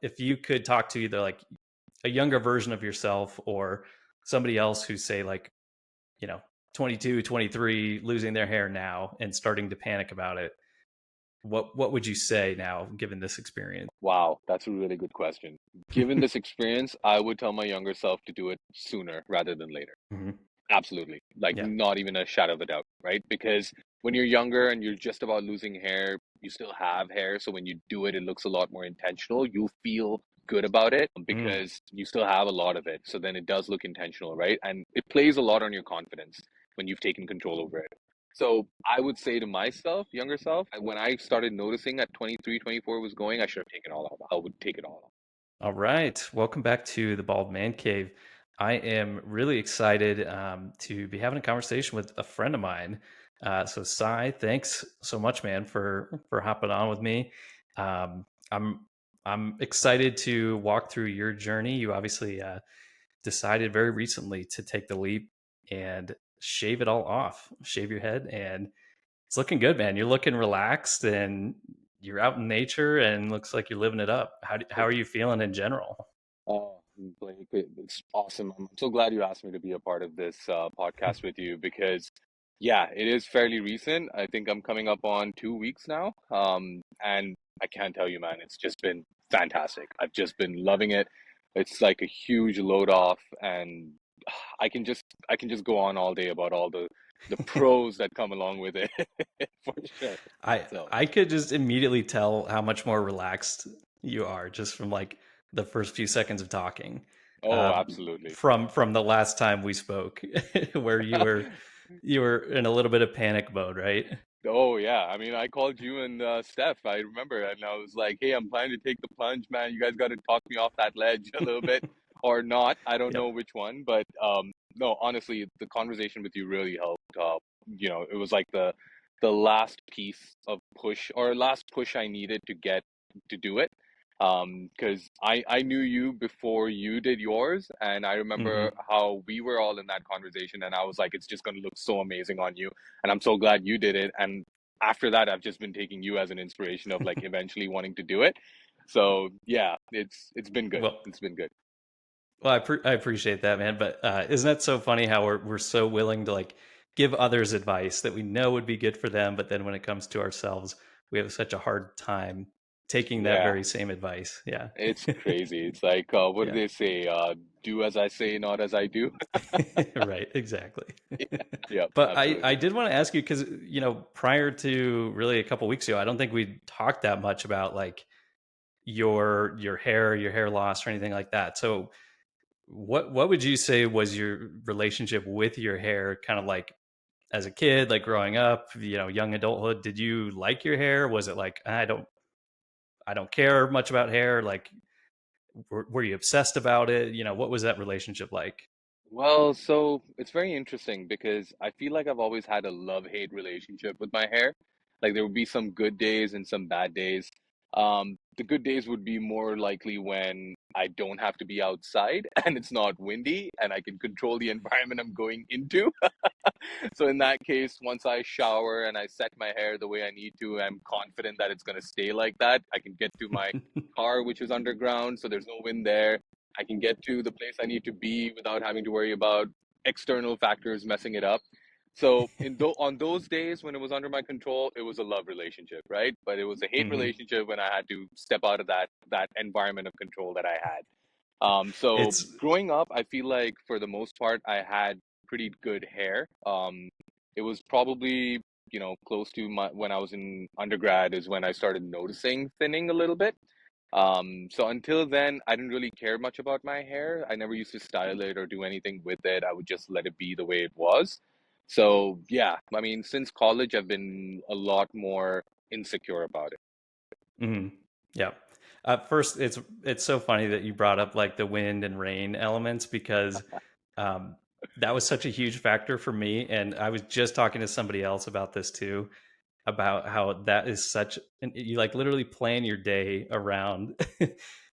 if you could talk to either like a younger version of yourself or somebody else who's say like, you know, 22, 23, losing their hair now and starting to panic about it, what would you say now given this experience? Wow, that's a really good question. Given this experience, I would tell my younger self to do it sooner rather than later. Hmm. Absolutely. Like, Yeah. not even a shadow of a doubt, right? Because when you're younger and you're just about losing hair, you still have hair. So when you do it, it looks a lot more intentional. You feel good about it Mm. because you still have a lot of it. So then it does look intentional, right? And it plays a lot on your confidence when you've taken control over it. So I would say to myself, younger self, when I started noticing at 23, 24 was going, I should have taken it all off. I would take it all off. All right. Welcome back to the Bald Man Cave. I am really excited to be having a conversation with a friend of mine. So, Sai, thanks so much, man, for hopping on with me. Um, I'm I'm excited to walk through your journey. You obviously decided very recently to take the leap and shave it all off, shave your head, and it's looking good, man. You're looking relaxed and you're out in nature and looks like you're living it up. How are you feeling in general? Oh, Blake, it's awesome. I'm so glad you asked me to be a part of this podcast with you because, yeah, it is fairly recent. I think I'm coming up on 2 weeks now. And I can't tell you, man, it's just been fantastic. I've just been loving it. It's like a huge load off, and I can just go on all day about all the pros that come along with it for sure. I So, I could just immediately tell how much more relaxed you are just from like the first few seconds of talking. oh, absolutely. From the last time we spoke, where you were in a little bit of panic mode, right? Oh yeah, I mean, I called you and Steph. I remember, and I was like, "Hey, I'm planning to take the plunge, man. You guys got to talk me off that ledge a little bit, or not. I don't Yep. know which one, but no, honestly, the conversation with you really helped. It was like the last piece of push or last push I needed to get to do it. Because I knew you before you did yours, and I remember Hmm. how we were all in that conversation, and I was like, it's just going to look so amazing on you, and I'm so glad you did it. And after that, I've just been taking you as an inspiration of like eventually wanting to do it. So yeah, it's been good. Well, It's been good. I appreciate that, man. But isn't that so funny how we're so willing to like give others advice that we know would be good for them, but then when it comes to ourselves, we have such a hard time taking that Yeah, very same advice. Yeah. it's crazy. It's like what do Yeah. they say? Do as I say, not as I do. Right, exactly. Yeah, yep, But I absolutely. did want to ask you because prior to really a couple weeks ago, I don't think we talked that much about like your hair loss, or anything like that. So what would you say was your relationship with your hair, kind of like as a kid, like growing up, young adulthood? Did you like your hair? Was it like I don't care much about hair? Like were you obsessed about it? What was that relationship like? Well, so it's very interesting because I feel like I've always had a love-hate relationship with my hair. Like there would be some good days and some bad days. The good days would be more likely when I don't have to be outside and it's not windy and I can control the environment I'm going into. So in that case, once I shower and I set my hair the way I need to, I'm confident that it's going to stay like that. I can get to my car, which is underground, so there's no wind there. I can get to the place I need to be without having to worry about external factors messing it up. So on those days when it was under my control, it was a love relationship, right? But it was a hate Hmm. relationship when I had to step out of that environment of control that I had. So It's growing up, I feel like for the most part, I had pretty good hair. It was probably, close to when I was in undergrad is when I started noticing thinning a little bit. So until then, I didn't really care much about my hair. I never used to style it or do anything with it. I would just let it be the way it was. So yeah, I mean, since college, I've been a lot more insecure about it. mhm. Yeah. First, it's so funny that you brought up like the wind and rain elements because um, that was such a huge factor for me, and I was just talking to somebody else about this too, about how that is such and you like literally plan your day around.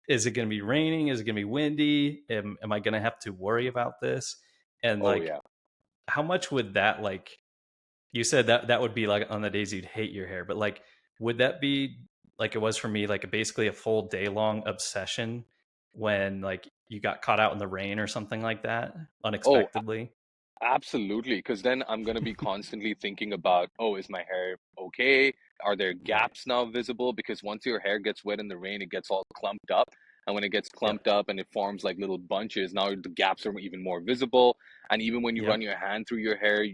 Is it going to be raining? Is it going to be windy? Am I going to have to worry about this? And Oh like, yeah. how much would that like? You said that would be like on the days you'd hate your hair, but like, would that be like it was for me, like basically a full day long obsession when like you got caught out in the rain or something like that Oh, unexpectedly. absolutely, because then I'm going to be constantly thinking about, oh, is my hair okay? Are there Right. gaps now visible? Because once your hair gets wet in the rain, it gets all clumped up. And when it gets Yep. clumped up and it forms like little bunches, now the gaps are even more visible. And even when you run Yep. your hand through your hair,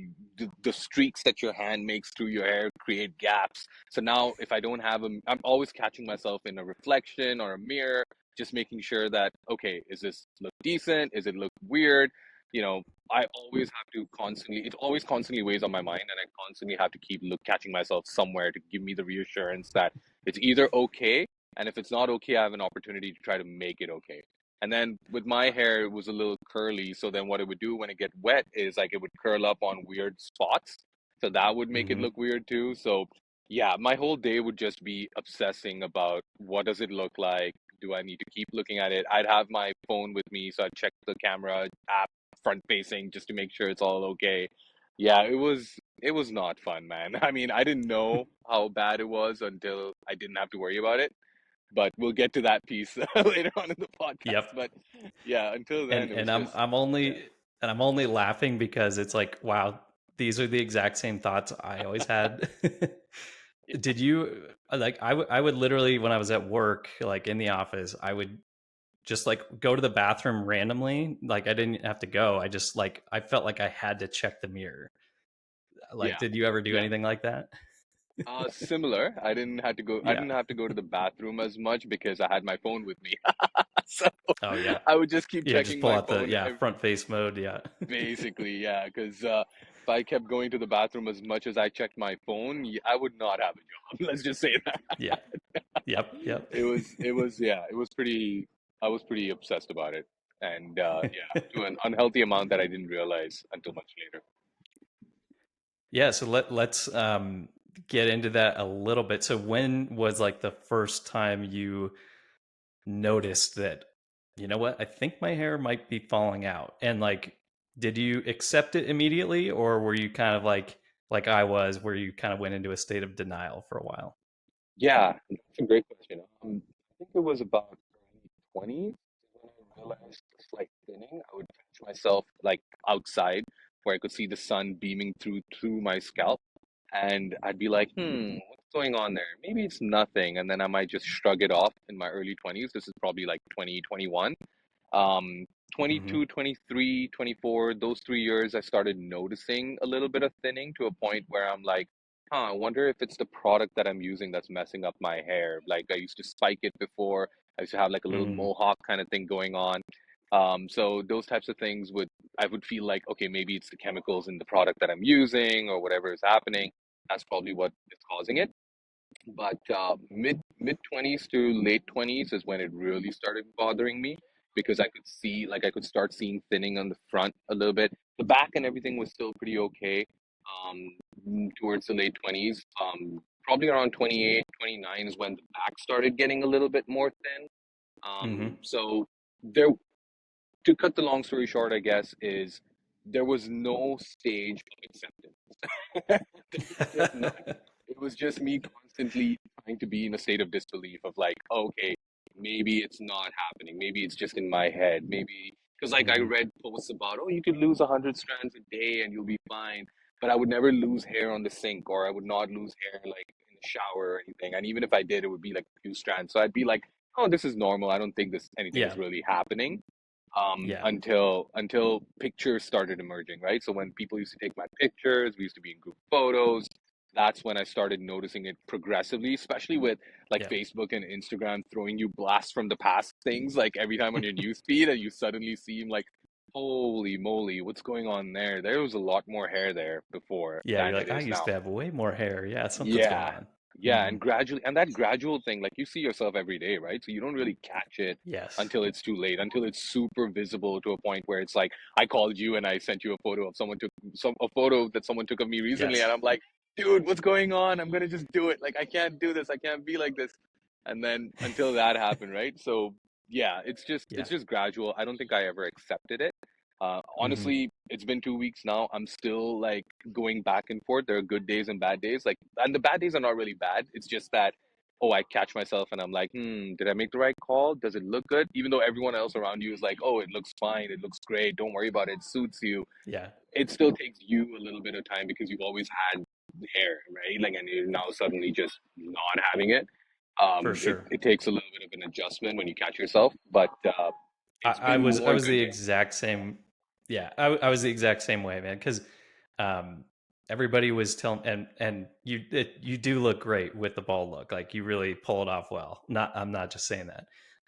the streaks that your hand makes through your hair create gaps. So now, if I don't have them, I'm always catching myself in a reflection or a mirror, just making sure that, okay, is this look decent? Is it look weird? You know, I always have to constantly, it always constantly weighs on my mind, and I constantly have to keep catching myself somewhere to give me the reassurance that it's either okay, and if it's not okay, I have an opportunity to try to make it okay. And then with my hair, it was a little curly, so then what it would do when it get wet is like it would curl up on weird spots, so that would make it Hmm. look weird too. So yeah, my whole day would just be obsessing about what does it look like? Do I need to keep looking at it? I'd have my phone with me, so I'd check the camera app front facing just to make sure it's all okay. Yeah, it was not fun, man. I mean, I didn't know how bad it was until I didn't have to worry about it. But we'll get to that piece later on in the podcast. Yep. But yeah, until then, it And was just I'm yeah, only and I'm only laughing because it's like, wow, these are the exact same thoughts I always had. Did you like I would literally when I was at work, like in the office, I would just like go to the bathroom randomly. Like I didn't have to go. I just like I felt like I had to check the mirror. Like, yeah, did you ever do yeah. anything like that? Similar. I didn't have to go. I Yeah. didn't have to go to the bathroom as much because I had my phone with me. So Oh yeah. I would just keep Yeah, just checking pull my out the phone. yeah, front face mode, yeah. Basically, yeah, because if I kept going to the bathroom as much as I checked my phone, I would not have a job. Let's just say that. Yeah. Yep, yep. Yeah, it was pretty, I was pretty obsessed about it. And yeah, to an unhealthy amount that I didn't realize until much later. Yeah, so let's get into that a little bit. So when was like the first time you noticed that, you know what, I think my hair might be falling out? And like, did you accept it immediately, or were you kind of like I was, where you kind of went into a state of denial for a while? Yeah, that's a great question. I think it was about early 20s when I realized the slight thinning. I would catch myself like outside where I could see the sun beaming through my scalp. And I'd be like, what's going on there? Maybe it's nothing. And then I might just shrug it off in my early 20s. This is probably like 2021. Um, Hmm. 22, 23, 24, those 3 years, I started noticing a little bit of thinning to a point where I'm like, I wonder if it's the product that I'm using that's messing up my hair. Like I used to spike it before. I used to have like a little Mm. mohawk kind of thing going on. So those types of things I would feel like, okay, maybe it's the chemicals in the product that I'm using or whatever is happening. That's probably what is causing it. But mid 20s to late 20s is when it really started bothering me because I could see like I could start seeing thinning on the front a little bit. The back and everything was still pretty okay. Towards the late 20s, probably around 28, 29 is when the back started getting a little bit more thin. Hmm. So there, to cut the long story short, I guess, is there was no stage of acceptance. There was just none. It was just me constantly trying to be in a state of disbelief of like, okay, maybe it's not happening. Maybe it's just in my head. Maybe because like I Hmm. read posts about, oh, you could lose 100 strands a day and you'll be fine. But I would never lose hair on the sink, or I would not lose hair like in the shower or anything. And even if I did, it would be like a few strands. So I'd be like, oh, this is normal. I don't think this anything is Yeah. really happening. Yeah. Until pictures started emerging, right? So when people used to take my pictures, we used to be in group photos. That's when I started noticing it progressively, especially with like Yeah. Facebook and Instagram throwing you blasts from the past things. Like every time on your news feed, and you suddenly see like, holy moly, what's going on there? There was a lot more hair there before Yeah, you're than it like, I is used now. to have way more hair. Yeah, something's going Yeah. on. Yeah, Hmm. and gradually, and that gradual thing, like you see yourself every day, right? So you don't really catch it Yes. until it's too late, until it's super visible to a point where it's like I called you and I sent you a photo of someone took some a photo that someone took of me recently, Yes. and I'm like, dude, what's going on? I'm gonna just do it. Like I can't do this. I can't be like this. And then until that happened, right? So yeah, Yeah. it's just gradual. I don't think I ever accepted it. Hmm. Honestly, it's been 2 weeks now. I'm still like going back and forth. There are good days and bad days. Like, and the bad days are not really bad. It's just that oh, I catch myself and I'm like, did I make the right call? Does it look good? Even though everyone else around you is like, oh, it looks fine, it looks great, don't worry about it, it suits you. Yeah, It still takes you a little bit of time because you've always had hair, right? Like, and you're now suddenly just not having it. for sure. It takes a little bit of an adjustment when you catch yourself, but it's I been was I more was good the lately. exact same. Yeah, I was the exact same way, man. Because um, everybody was telling, and you do look great with the bald look. Like you really pull it off well. Not I'm not just saying that.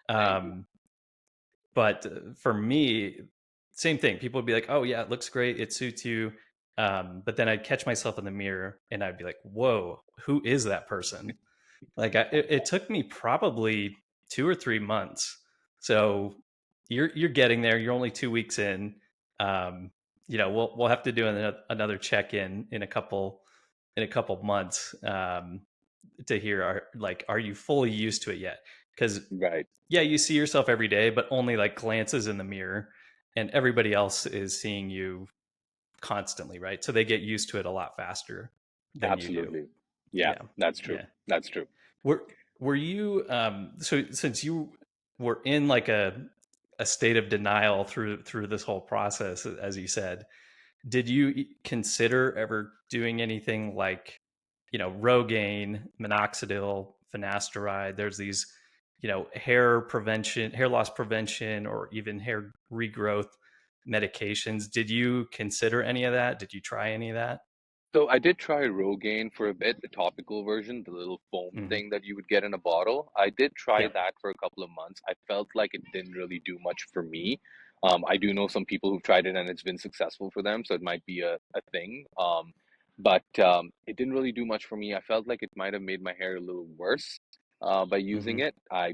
Thank you. Um, but for me, same thing. People would be like, "Oh yeah, it looks great. It suits you." But then I'd catch myself in the mirror and I'd be like, "Whoa, who is that person?" Like it took me probably 2 or 3 months. So you're getting there. You're only 2 weeks in. Um, we'll have to do another check in a couple months to hear are you fully used to it yet? Because Right. yeah, you see yourself every day, but only like glances in the mirror, and everybody else is seeing you constantly, right? So they get used to it a lot faster than you do. Absolutely. Yeah, Yeah, that's true. yeah. That's true. Were you so since you were in like a state of denial through this whole process, as you said, did you consider ever doing anything like, Rogaine, minoxidil, finasteride? There's these, hair loss prevention, or even hair regrowth medications. Did you consider any of that? Did you try any of that? So I did try Rogaine for a bit, the topical version, the little foam Hmm. thing that you would get in a bottle. I did try Yeah. that for a couple of months. I felt like it didn't really do much for me. I do know some people who've tried it and it's been successful for them, so it might be a thing. But it didn't really do much for me. I felt like it might have made my hair a little worse by using Hmm. it. I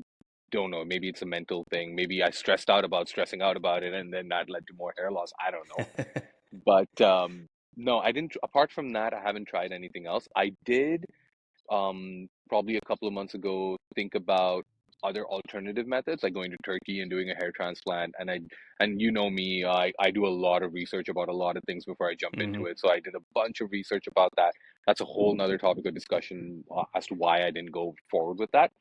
don't know. Maybe it's a mental thing. Maybe I stressed out about stressing out about it, and then that led to more hair loss. I don't know. But no, I didn't. Apart from that, I haven't tried anything else. I did probably a couple of months ago think about other alternative methods like going to Turkey and doing a hair transplant. And you know me, I do a lot of research about a lot of things before I jump into Hmm. it. So I did a bunch of research about that. That's a whole nother topic of discussion as to why I didn't go forward with that.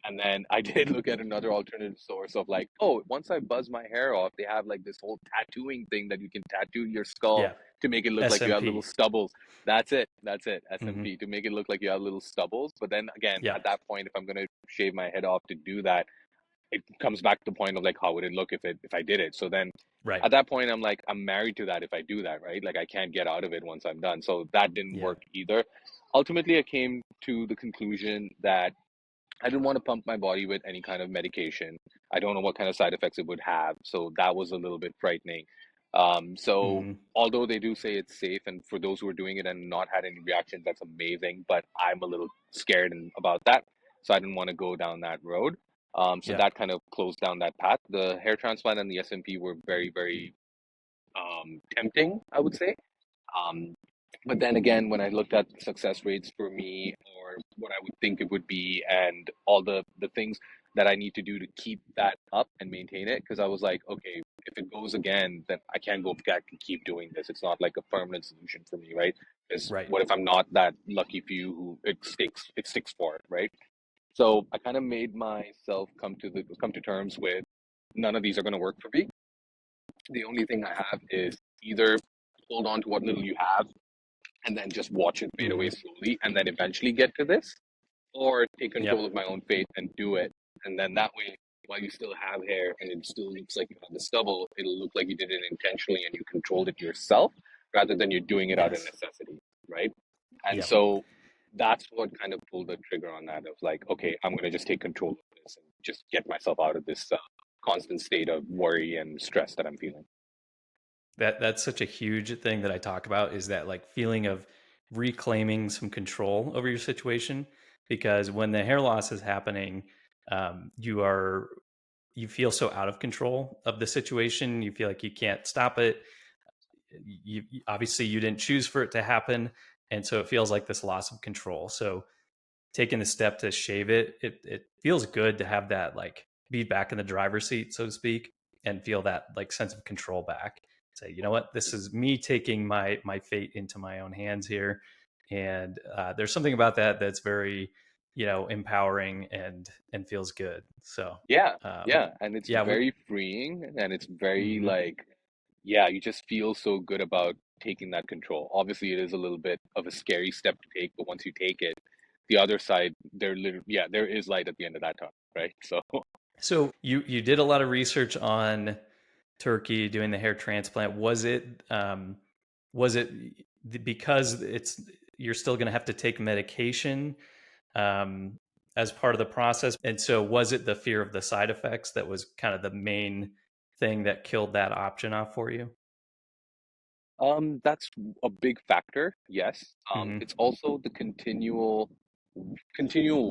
And then I did look at another alternative source of like, oh, once I buzz my hair off, they have like this whole tattooing thing that you can tattoo your skull Yeah. to make it look like you have little SMP. stubbles. That's it. That's it. Hmm. SMP to make it look like you have little stubbles. But then again, Yeah. at that point, if I'm gonna shave my head off to do that, it comes back to the point of like, how would it look if I did it? So then Right. at that point, I'm like, I'm married to that if I do that, right? Like I can't get out of it once I'm done. So that didn't Yeah. work either. Ultimately, I came to the conclusion that I didn't want to pump my body with any kind of medication. I don't know what kind of side effects it would have, so that was a little bit frightening. So Hmm. although they do say it's safe, and for those who are doing it and not had any reactions, that's amazing. But I'm a little scared about that, so I didn't want to go down that road. So Yeah. that kind of closed down that path. The hair transplant and the SMP were very, very tempting, I would say. Um, but then again, when I looked at success rates for me or what I would think it would be and all the things that I need to do to keep that up and maintain it, because I was like, okay, if it goes again, then I can't go back and keep doing this. It's not like a permanent solution for me, right? Because Right. what if I'm not that lucky few who it sticks for it, right? So I kind of made myself come to terms with none of these are going to work for me. The only thing I have is either hold on to what little you have and then just watch it fade away Hmm. slowly and then eventually get to this, or take control Yep. of my own fate and do it. And then that way, while you still have hair and it still looks like you have the stubble, it'll look like you did it intentionally and you controlled it yourself rather than you're doing it out of Yes. necessity, right? And Yep. so that's what kind of pulled the trigger on that of like, okay, I'm going to just take control of this and just get myself out of this constant state of worry and stress that I'm feeling. That's such a huge thing that I talk about, is that like feeling of reclaiming some control over your situation. Because when the hair loss is happening, you feel so out of control of the situation. You feel like you can't stop it. Obviously you didn't choose for it to happen, and so it feels like this loss of control. So taking the step to shave it feels good to have that, like, be back in the driver's seat, so to speak, and feel that like sense of control back. Say, you know what, this is me taking my fate into my own hands here. And there's something about that that's very empowering and feels good. So, Yeah, um, yeah, and it's yeah, we. very freeing and it's very Mhm. like, yeah, you just feel so good about taking that control. Obviously, it is a little bit of a scary step to take, but once you take it, the other side, yeah, there is light at the end of that tunnel, right? So, So you did a lot of research on Turkey doing the hair transplant. Was it because you're still going to have to take medication um, as part of the process, and so was it the fear of the side effects that was kind of the main thing that killed that option off for you? that's a big factor, yes. Hmm. It's also the continual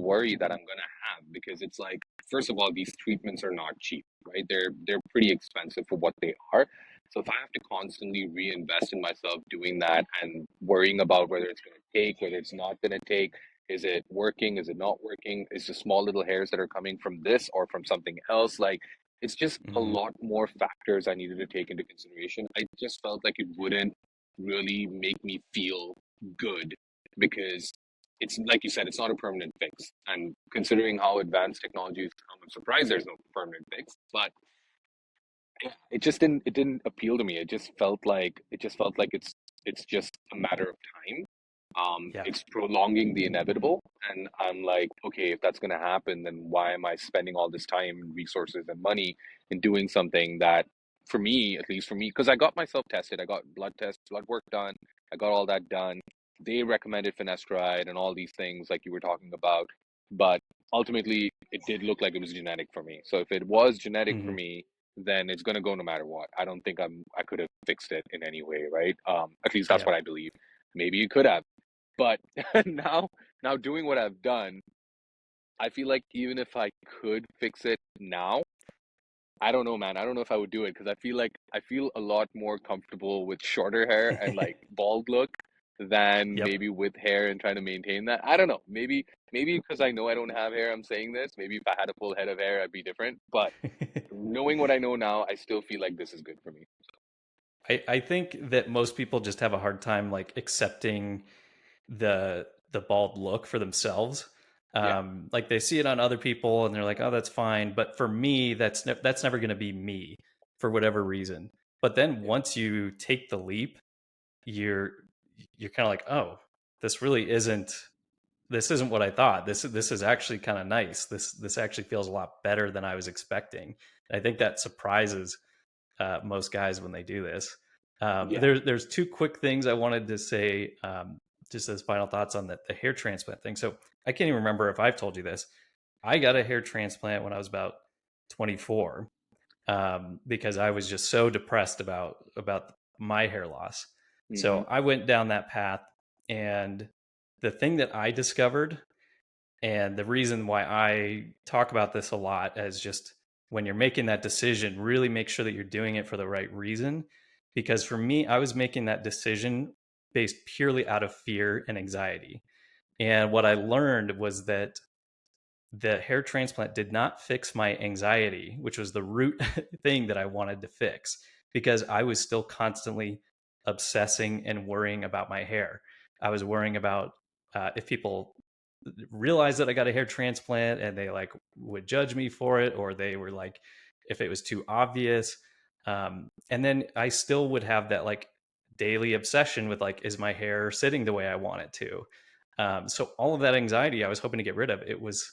worry that I'm gonna have because it's like, first of all, these treatments are not cheap, right? They're pretty expensive for what they are. So if I have to constantly reinvest in myself doing that and worrying about whether it's gonna take, whether it's not gonna take, is it working, is it not working, is the small little hairs that are coming from this or from something else, like it's just a Hmm. lot more factors I needed to take into consideration. I just felt like it wouldn't really make me feel good because it's like you said, it's not a permanent fix. And considering how advanced technology has become, I'm surprised there's no permanent fix. But it didn't appeal to me. It just felt like it's just a matter of time. Yeah. It's prolonging the inevitable, and I'm like, okay, if that's gonna happen, then why am I spending all this time and resources and money in doing something that, for me, at least for me, because I got myself tested, I got blood tests, blood work done, I got all that done. They recommended finasteride and all these things like you were talking about, but ultimately, it did look like it was genetic for me. So if it was genetic for Hmm. me, then it's gonna go no matter what. I don't think I could have fixed it in any way, right? At least that's Yeah. what I believe. Maybe you could have, but now now doing what I've done, I feel like even if I could fix it now, I don't know, man. I don't know if I would do it because I feel a lot more comfortable with shorter hair and like bald look than Yep. maybe with hair and trying to maintain that. I don't know. Maybe because I know I don't have hair, I'm saying this. Maybe if I had a full head of hair, I'd be different. But knowing what I know now, I still feel like this is good for me. I think that most people just have a hard time like accepting the bald look for themselves. Yeah, Like they see it on other people and they're like, "Oh, that's fine." But for me, that's never going to be me for whatever reason. But then yeah, once you take the leap, you're you're kind of like, "Oh, this really isn't this isn't what I thought. This is actually kind of nice. This actually feels a lot better than I was expecting." And I think that surprises most guys when they do this. yeah. There's two quick things I wanted to say, just as final thoughts on the hair transplant thing. So I can't even remember if I've told you this. I got a hair transplant when I was about 24 because I was just so depressed about my hair loss. So Mm-hmm. I went down that path, and the thing that I discovered and the reason why I talk about this a lot is just when you're making that decision, really make sure that you're doing it for the right reason. Because for me, I was making that decision based purely out of fear and anxiety. And what I learned was that the hair transplant did not fix my anxiety, which was the root thing that I wanted to fix, because I was still constantly obsessing and worrying about my hair. I was worrying about if people realized that I got a hair transplant and they like would judge me for it, or they were like, if it was too obvious. And then I still would have that like daily obsession with like, is my hair sitting the way I want it to? So all of that anxiety I was hoping to get rid of, it was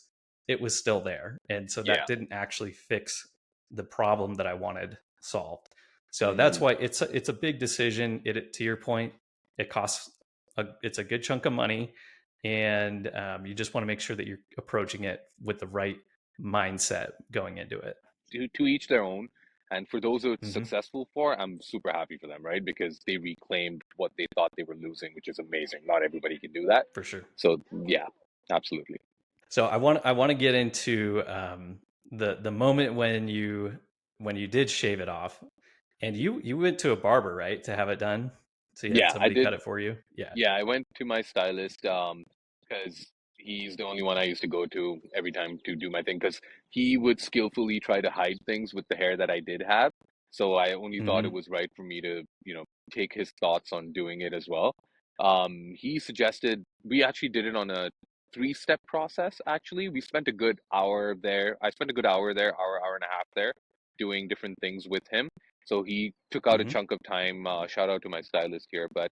still there. And so that Yeah. didn't actually fix the problem that I wanted solved. So that's Mm-hmm. why it's a big decision. To your point, it's a good chunk of money, and you just want to make sure that you're approaching it with the right mindset going into it. To each their own. And for those who it's Hmm. successful for, I'm super happy for them, right? Because they reclaimed what they thought they were losing, which is amazing. Not everybody can do that. For sure. So yeah, absolutely. So I want to get into the moment when you did shave it off, and you went to a barber, right, to have it done. So you had Yeah, I somebody cut did. it for you. Yeah. Yeah, I went to my stylist because he's the only one I used to go to every time to do my thing because he would skillfully try to hide things with the hair that I did have. So I only thought it Hmm. was right for me to, take his thoughts on doing it as well. He suggested we actually did it on a three-step process actually. We spent a good hour there. I spent a good hour there, hour and a half there, doing different things with him. So he took out a Hmm. chunk of time. Shout out to my stylist here, but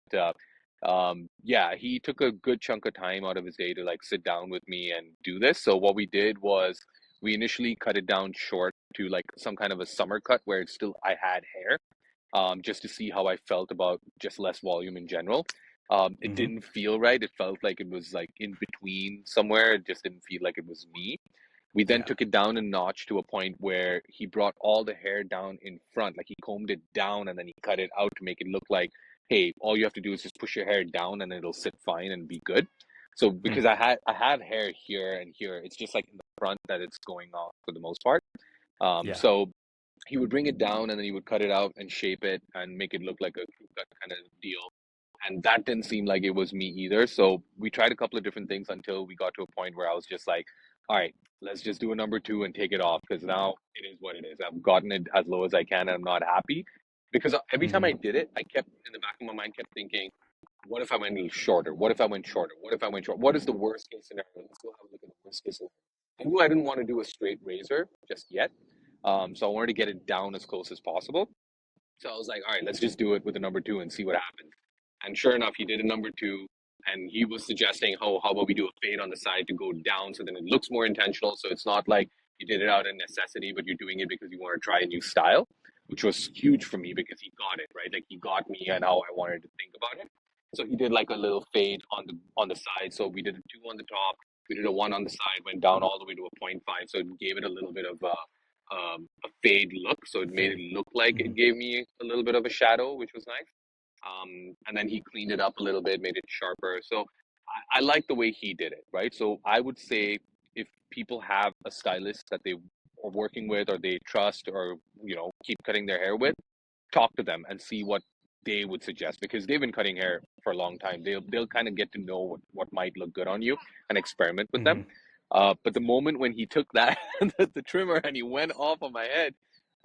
yeah, he took a good chunk of time out of his day to like sit down with me and do this. So what we did was we initially cut it down short to like some kind of a summer cut where it's still I had hair, just to see how I felt about just less volume in general. It Hmm. didn't feel right. It felt like it was like in between somewhere. It just didn't feel like it was me. We then Yeah. took it down a notch to a point where he brought all the hair down in front, like he combed it down and then he cut it out to make it look like, hey, all you have to do is just push your hair down and it'll sit fine and be good. So because Mm. I have hair here and here, it's just like in the front that it's going off for the most part. Yeah. So he would bring it down and then he would cut it out and shape it and make it look like a crew cut kind of deal. And that didn't seem like it was me either. So we tried a couple of different things until we got to a point where I was just like, all right, let's just do a number two and take it off because now it is what it is. I've gotten it as low as I can and I'm not happy. Because every time Hmm. I did it, I kept in the back of my mind kept thinking, what if I went a little shorter? What if I went shorter? What if I went short? What is the worst case scenario? Let's go have a look at the worst case scenario. I knew I didn't want to do a straight razor just yet. So I wanted to get it down as close as possible. So I was like, all right, let's just do it with a number two and see what happens. And sure enough, he did a number two, and he was suggesting, oh, how about we do a fade on the side to go down so then it looks more intentional. So it's not like you did it out of necessity, but you're doing it because you want to try a new style, which was huge for me because he got it, right? Like he got me and how I wanted to think about it. So he did like a little fade on the side. So we did a two on the top, we did a one on the side, went down all the way to a point 0.5. So it gave it a little bit of a fade look. So it made Fade. it look like Hmm. it gave me a little bit of a shadow, which was nice. And then he cleaned it up a little bit, made it sharper. So I like the way he did it, right? So I would say if people have a stylist that they are working with or they trust or keep cutting their hair with, talk to them and see what they would suggest because they've been cutting hair for a long time. They'll kind of get to know what might look good on you and experiment with them. Hmm. But the moment when he took that the trimmer and he went off on my head,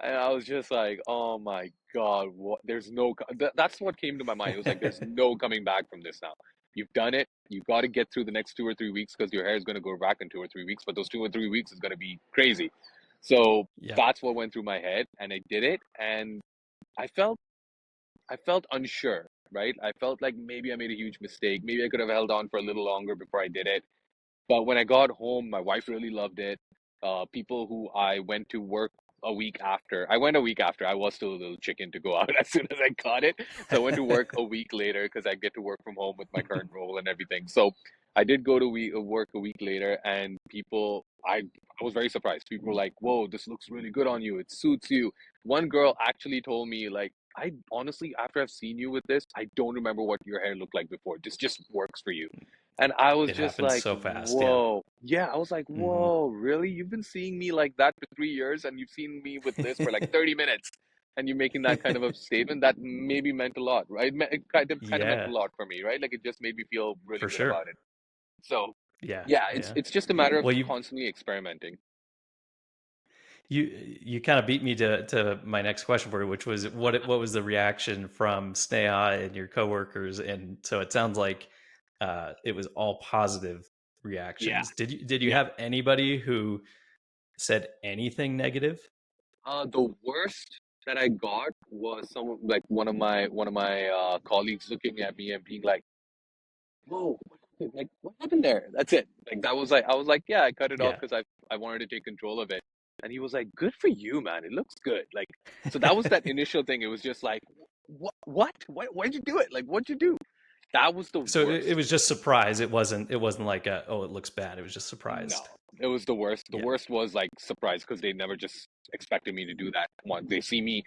and I was just like, oh my God, what? There's no. That's what came to my mind. It was like, there's no coming back from this now. You've done it. You got to get through the next 2 or 3 weeks because your hair is going to go back in 2 or 3 weeks. But those 2 or 3 weeks is going to be crazy. So Yep. that's what went through my head, and I did it, and I felt I felt unsure, right? I felt like maybe I made a huge mistake. Maybe I could have held on for a little longer before I did it. But when I got home, my wife really loved it. People who I went to work a week after, I went a week after. I was still a little chicken to go out as soon as I got it. So I went to work a week later because I get to work from home with my current role and everything. So I did go to work a week later, and I was very surprised. People were like, "Whoa, this looks really good on you. It suits you." One girl actually told me, like, I honestly, after I've seen you with this, I don't remember what your hair looked like before. This just works for you. And I was It just happens like, so fast. Yeah. whoa. Yeah, I was like, Hmm. whoa, really? You've been seeing me like that for 3 years and you've seen me with this for like 30 minutes and you're making that kind of a statement that maybe meant a lot, right? It kind of meant a Yeah, lot for me, right? Like it just made me feel really for good sure. about it. So, Yeah. yeah, it's Yeah. it's just a matter of Well, constantly experimenting. you kind of beat me to my next question for you, which was what was the reaction from Sneha and your coworkers? And so it sounds like it was all positive Yeah, reactions. Did you yeah. have anybody who said anything negative? The worst that I got was some like one of my colleagues looking at me and being like, whoa, what happened? Like, what happened there? That's it. Like, that was like, I was like, yeah, I cut it off Yeah. because I wanted to take control of it. And he was like, good for you, man. It looks good. Like, so that was that initial thing. It was just like, why'd you do it? Like, what'd you do? That was the So it worst. was just surprise. It wasn't like a, oh, it looks bad. It was just No, surprised. it was the worst. The Yeah. worst was like surprise because they never just expected me to do that. One, they see me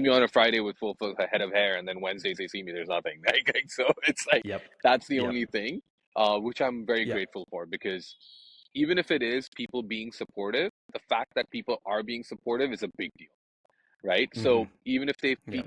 on a Friday with full head of hair, and then Wednesdays they see me, there's nothing. So it's like Yep. that's the Yep. only thing, which I'm very Yep. grateful for because even if it is people being supportive, the fact that people are being supportive is a big deal, right? Hmm. So even if Yep.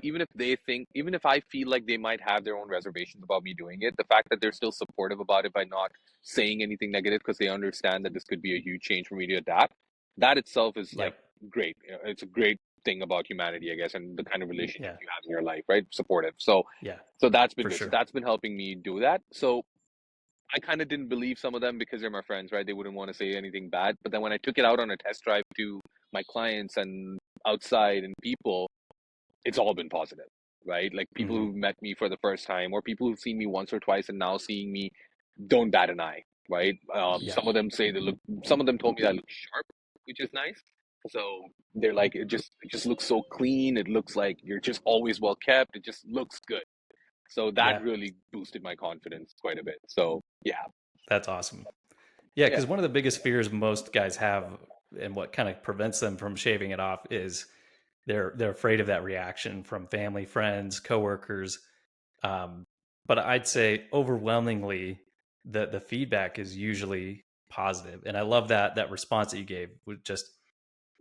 even if I feel like they might have their own reservations about me doing it, the fact that they're still supportive about it by not saying anything negative because they understand that this could be a huge change for me to adapt, that itself is like Yep. great. It's a great thing about humanity, I guess, and the kind of relationship Yeah. you have in your life, right? Supportive. So Yeah. so that's been For good. So sure. that's been helping me do that. So I kind of didn't believe some of them because they're my friends, right? They wouldn't want to say anything bad. But then when I took it out on a test drive to my clients and outside and people, it's all been positive, right? Like people Hmm. who met me for the first time or people who've seen me once or twice and now seeing me don't bat an eye, right? Yeah, Some of them say they look, some of them told me that I look sharp, which is nice. So they're like, it just looks so clean. It looks like you're just always well kept. It just looks good. So that yeah, really boosted my confidence quite a bit. So yeah, that's awesome. Yeah, yeah, because one of the biggest fears most guys have, and what kind of prevents them from shaving it off, is they're afraid of that reaction from family, friends, coworkers. Um, but I'd say overwhelmingly, the feedback is usually positive, and I love that response that you gave. With just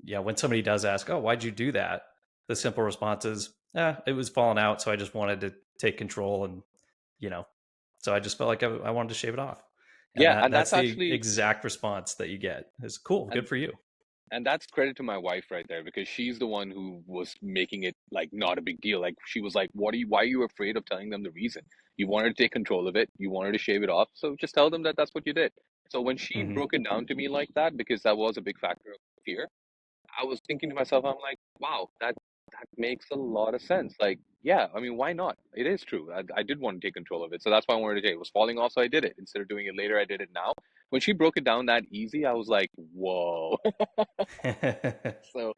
yeah, when somebody does ask, "Oh, why'd you do that?" The simple response is, it was falling out, so I just wanted to take control, and you know, so I just felt like I wanted to shave it off." And yeah, and that's that's the actually exact response that you get. Is cool, and good for you. and that's credit to my wife right there because she's the one who was making it like not a big deal. Like she was like, "What are you? Why are you afraid of telling them the reason? You wanted to take control of it. You wanted to shave it off. So just tell them that that's what you did." So when she Hmm. broke it down to me like that, because that was a big factor of fear, I was thinking to myself, I'm like, wow, that makes a lot of sense. Like, yeah, I mean, why not? It is true. I did want to take control of it, so that's why I wanted to take it. It was falling off, so I did it. Instead of doing it later, I did it now. When she broke it down that easy, I was like, whoa. So,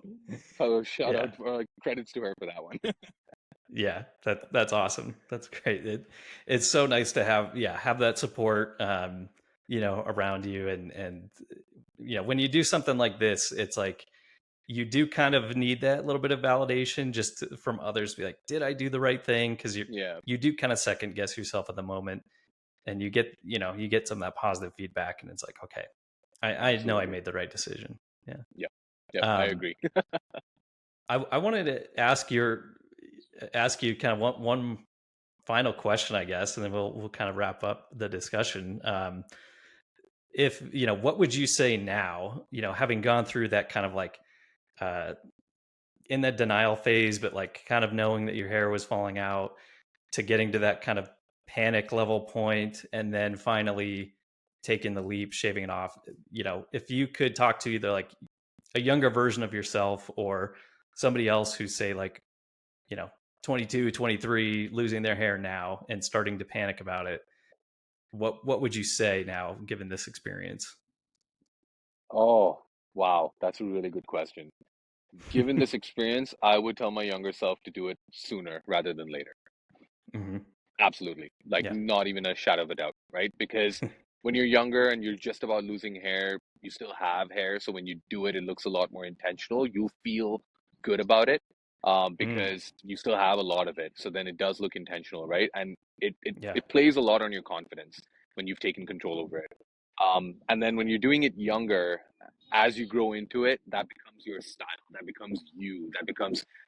so shout Yeah. out, credits to her for that one. Yeah, that's awesome. That's great. It's so nice to have have that support around you, and when you do something like this, it's like you do kind of need that little bit of validation from others, be like, did I do the right thing? Because Yeah, you do kind of second guess yourself at the moment, and you get some of that positive feedback, and it's like, okay, I know I absolutely. made the right decision. Yeah. Yep, yep, I Um, agree. I wanted to ask you kind of one final question, I guess, and then we'll kind of wrap up the discussion. If what would you say now? Having gone through that kind of like uh, in that denial phase, but like kind of knowing that your hair was falling out, to getting to that kind of panic level point, and then finally taking the leap, shaving it off. If you could talk to either like a younger version of yourself or somebody else who say like you know 22, 23, losing their hair now and starting to panic about it, what would you say now, given this experience? Oh, wow, that's a really good question. Given this experience, I would tell my younger self to do it sooner rather than later. Hmm. Absolutely. Like Yeah. not even a shadow of a doubt, right? Because when you're younger and you're just about losing hair, you still have hair. So when you do it, it looks a lot more intentional. You feel good about it Mm, because you still have a lot of it. So then it does look intentional, right? And it, it, yeah. it plays a lot on your confidence when you've taken control over it. And then when you're doing it younger, as you grow into it, that becomes your style. That becomes you.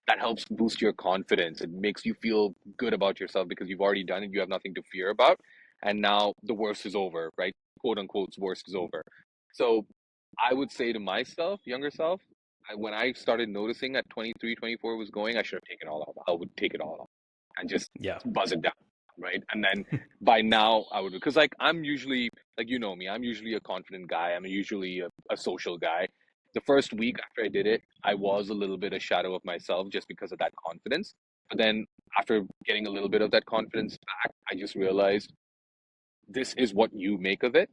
That helps boost your confidence. It makes you feel good about yourself because you've already done it. You have nothing to fear about. And now the worst is over, right? Quote unquote, worst is over. So I would say to myself, younger self, when I started noticing at 23, 24 was going, I should have taken it all off. I would take it all off and just Yeah. buzz it down, right? And then by now I would, because like I'm usually, like you know me, I'm usually a confident guy. I'm usually a social guy. The first week after I did it, I was a little bit a shadow of myself just because of that confidence. But then after getting a little bit of that confidence back, I just realized this is what you make of it,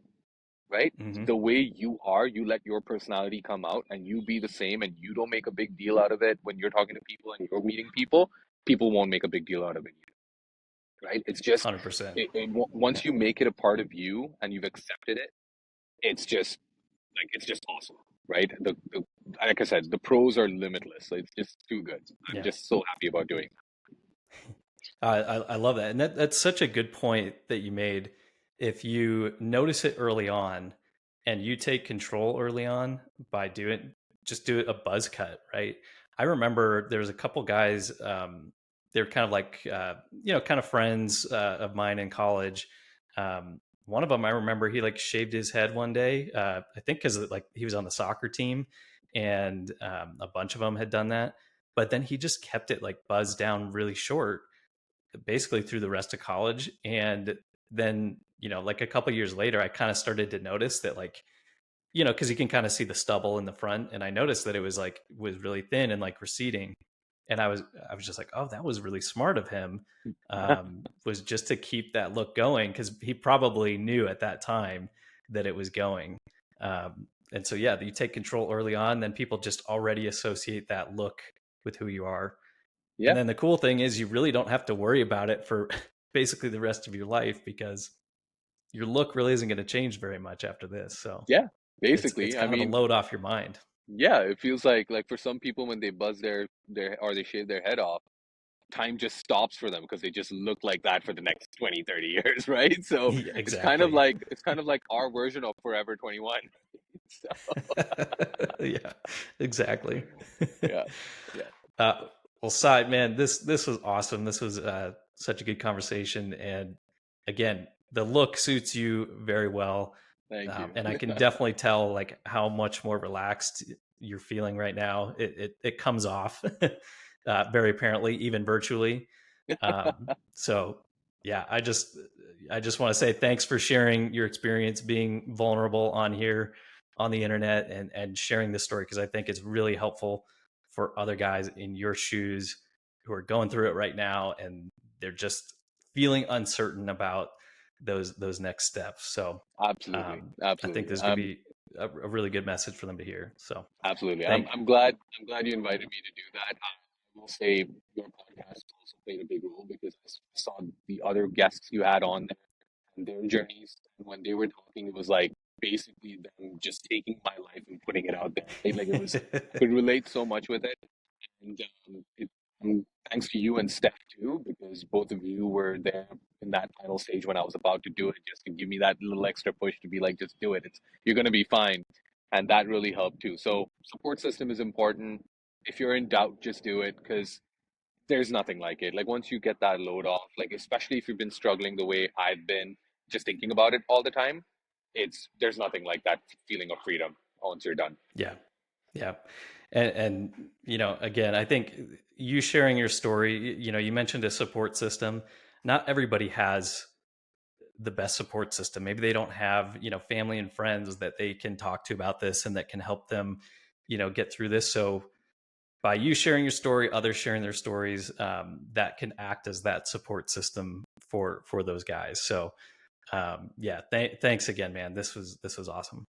right? Hmm. The way you are, you let your personality come out and you be the same and you don't make a big deal out of it when you're talking to people and you're meeting people, people won't make a big deal out of it, right? It's just, 100%. once you make it a part of you and you've accepted it, it's just it's just awesome, right? Like I said, the pros are limitless. It's just too good. I'm Yeah. just so happy about doing I love that, and that's such a good point that you made. If you notice it early on, and you take control early on by doing just do it a buzz cut, right? I remember there was a couple guys. They're kind of like kind of friends of mine in college. One of them, I remember, he like shaved his head one day. I think because like he was on the soccer team, and a bunch of them had done that. But then he just kept it like buzzed down really short basically through the rest of college. And then, like a couple years later, I kind of started to notice that, like, because you can kind of see the stubble in the front, and I noticed that it was really thin and like receding, and I was just like, oh, that was really smart of him, was just to keep that look going because he probably knew at that time that it was going, and so yeah, you take control early on, then people just already associate that look with who you are, and Yeah, then the cool thing is you really don't have to worry about it for basically the rest of your life because your look really isn't going to change very much after this. So yeah. it's Basically, I kind of a mean, load off your mind. yeah, it feels like for some people when they buzz their or they shave their head off, time just stops for them because they just look like that for the next 20, 30 years, right? So Yeah, it's kind of exactly. like it's kind of like our version of Forever 21. So Yeah, exactly. yeah, yeah. uh, well, side man, this was awesome. This was such a good conversation, and again, the look suits you very well, Thank you. and I can definitely tell like how much more relaxed you're feeling right now. It comes off very apparently, even virtually. So yeah, I just want to say thanks for sharing your experience being vulnerable on here on the internet and sharing this story because I think it's really helpful for other guys in your shoes who are going through it right now and they're just feeling uncertain about those next steps. So Absolutely, I think absolutely. this is going to be a really good message for them to hear. So Absolutely. thank I'm glad you invited me to do that. I will say your podcast also played a big role because I saw the other guests you had on there and their journeys. And when they were talking, it was like basically them just taking my life and putting it out there, right? Like it was, I could relate so much with it. And thanks to you and Steph too, because both of you were there in that final stage when I was about to do it, just to give me that little extra push to be like, just do it. You're gonna be fine, and that really helped too. So support system is important. If you're in doubt, just do it because there's nothing like it. Like once you get that load off, like especially if you've been struggling the way I've been, just thinking about it all the time, there's nothing like that feeling of freedom once you're done. Yeah. Yeah. And again, I think you sharing your story, you mentioned a support system. Not everybody has the best support system. Maybe they don't have, family and friends that they can talk to about this and that can help them, get through this. So by you sharing your story, others sharing their stories, that can act as that support system for those guys. So yeah, thanks again, man. This was awesome.